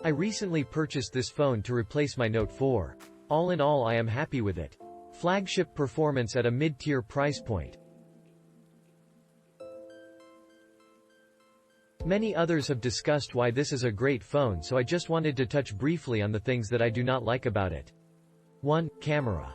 I recently purchased this phone to replace my Note 4. All in all, I am happy with it. Flagship performance at a mid-tier price point. Many others have discussed why this is a great phone, so I just wanted to touch briefly on the things that I do not like about it. 1. Camera.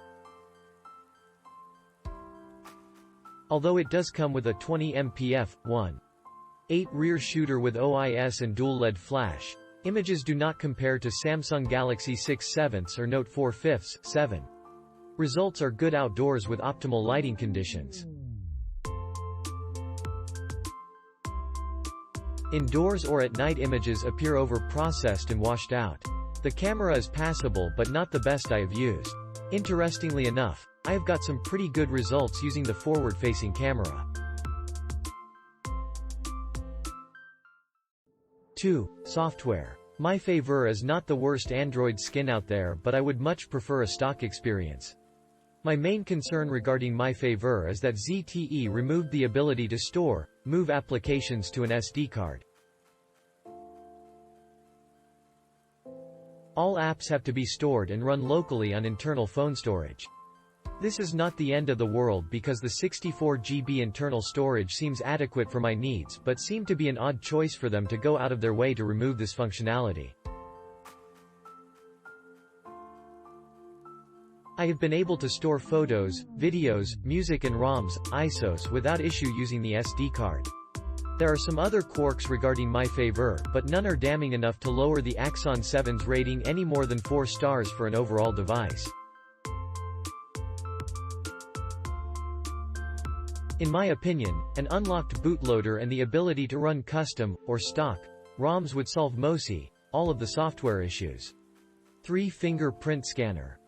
Although it does come with a 20MP f1.8 rear shooter with OIS and dual LED flash, images do not compare to Samsung Galaxy 6/7 or Note 4/5, 7. Results are good outdoors with optimal lighting conditions. Indoors or at night images appear over-processed and washed out. The camera is passable but not the best I have used. Interestingly enough, I have got some pretty good results using the forward-facing camera. 2. Software. My favor is not the worst Android skin out there, but I would much prefer a stock experience. My main concern regarding my favor is that ZTE removed the ability to store, move applications to an SD card. All apps have to be stored and run locally on internal phone storage. This is not the end of the world because the 64GB internal storage seems adequate for my needs, but seemed to be an odd choice for them to go out of their way to remove this functionality. I have been able to store photos, videos, music and ROMs, ISOs without issue using the SD card. There are some other quirks regarding my favor, but none are damning enough to lower the Axon 7's rating any more than 4 stars for an overall device. In my opinion, an unlocked bootloader and the ability to run custom, or stock, ROMs would solve all of the software issues. 3. Fingerprint scanner.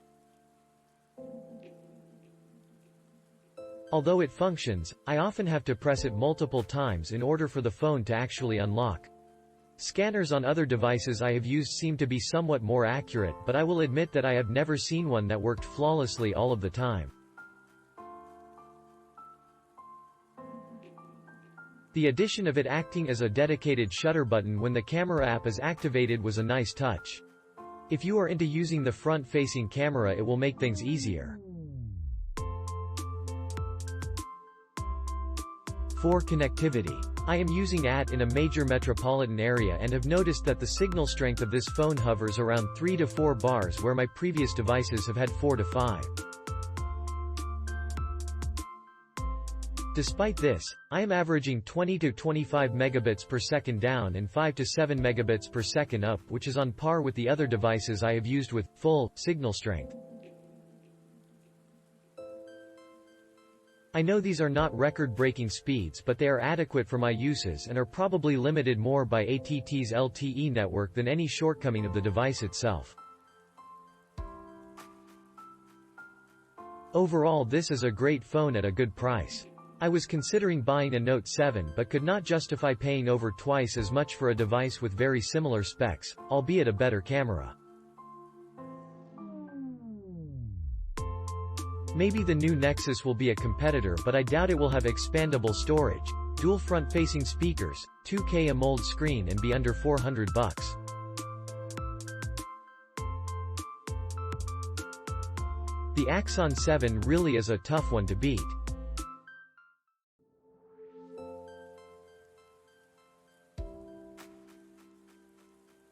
Although it functions, I often have to press it multiple times in order for the phone to actually unlock. Scanners on other devices I have used seem to be somewhat more accurate, but I will admit that I have never seen one that worked flawlessly all of the time. The addition of it acting as a dedicated shutter button when the camera app is activated was a nice touch. If you are into using the front-facing camera, it will make things easier. 4. Connectivity. I am using AT in a major metropolitan area and have noticed that the signal strength of this phone hovers around 3 to 4 bars where my previous devices have had 4 to 5. Despite this, I am averaging 20 to 25 megabits per second down and 5 to 7 megabits per second up, which is on par with the other devices I have used with full signal strength. I know these are not record-breaking speeds, but they are adequate for my uses and are probably limited more by AT&T's LTE network than any shortcoming of the device itself. Overall, this is a great phone at a good price. I was considering buying a Note 7 but could not justify paying over twice as much for a device with very similar specs, albeit a better camera. Maybe the new Nexus will be a competitor, but I doubt it will have expandable storage, dual front-facing speakers, 2K AMOLED screen and be under $400. The Axon 7 really is a tough one to beat.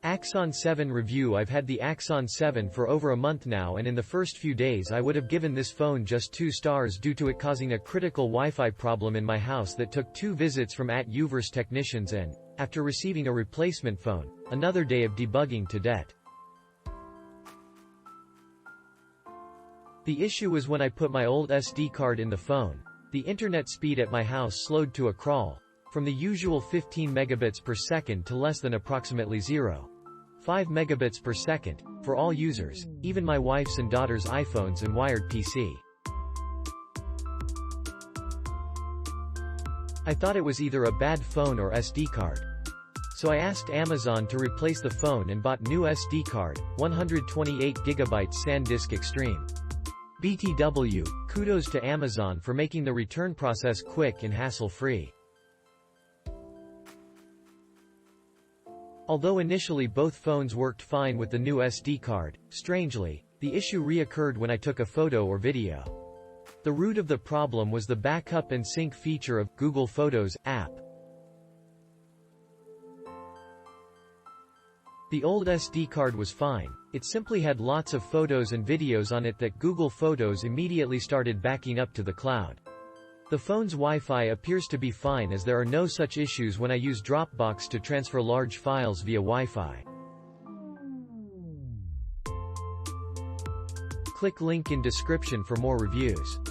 Axon 7 review. I've had the Axon 7 for over a month now, and in the first few days I would have given this phone just 2 stars due to it causing a critical Wi-Fi problem in my house that took 2 visits from Uverse technicians and, after receiving a replacement phone, another day of debugging to death. The issue was when I put my old SD card in the phone. The internet speed at my house slowed to a crawl, from the usual 15 megabits per second to less than approximately 0.5 megabits per second, for all users, even my wife's and daughter's iPhones and wired PC. I thought it was either a bad phone or SD card. So I asked Amazon to replace the phone and bought new SD card, 128GB SanDisk Extreme. BTW, kudos to Amazon for making the return process quick and hassle-free. Although initially both phones worked fine with the new SD card, strangely, the issue reoccurred when I took a photo or video. The root of the problem was the backup and sync feature of Google Photos app. The old SD card was fine, it simply had lots of photos and videos on it that Google Photos immediately started backing up to the cloud. The phone's Wi-Fi appears to be fine as there are no such issues when I use Dropbox to transfer large files via Wi-Fi. Click link in description for more reviews.